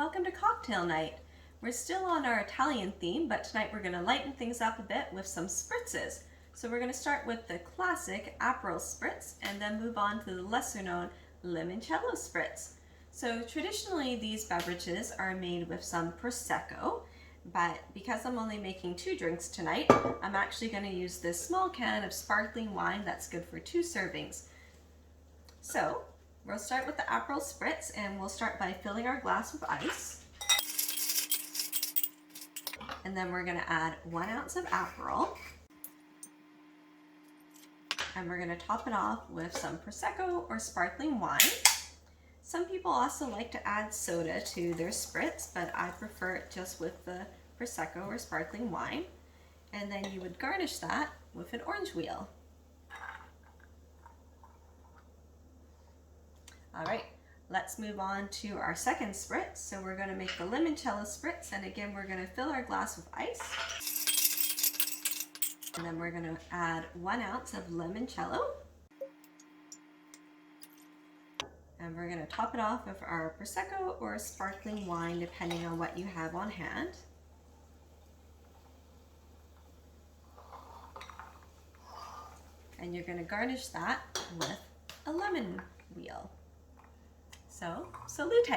welcome to cocktail night. We're still on our Italian theme, but tonight we're going to lighten things up a bit with some spritzes. So we're going to start with the classic Aperol Spritz and then move on to the lesser known Limoncello Spritz. So traditionally these beverages are made with some Prosecco, but because I'm only making 2 drinks tonight, I'm actually going to use this small can of sparkling wine that's good for 2 servings. So we'll start with the Aperol Spritz, and we'll start by filling our glass with ice. And then we're going to add 1 ounce of Aperol. And we're going to top it off with some Prosecco or sparkling wine. Some people also like to add soda to their Spritz, but I prefer it just with the Prosecco or sparkling wine. And then you would garnish that with an orange wheel. All right, let's move on to our second Spritz. So we're going to make the Limoncello Spritz, and again we're going to fill our glass with ice. And then we're going to add 1 ounce of limoncello. And we're going to top it off with our Prosecco or sparkling wine, depending on what you have on hand. And you're going to garnish that with a lemon wheel. So, salute!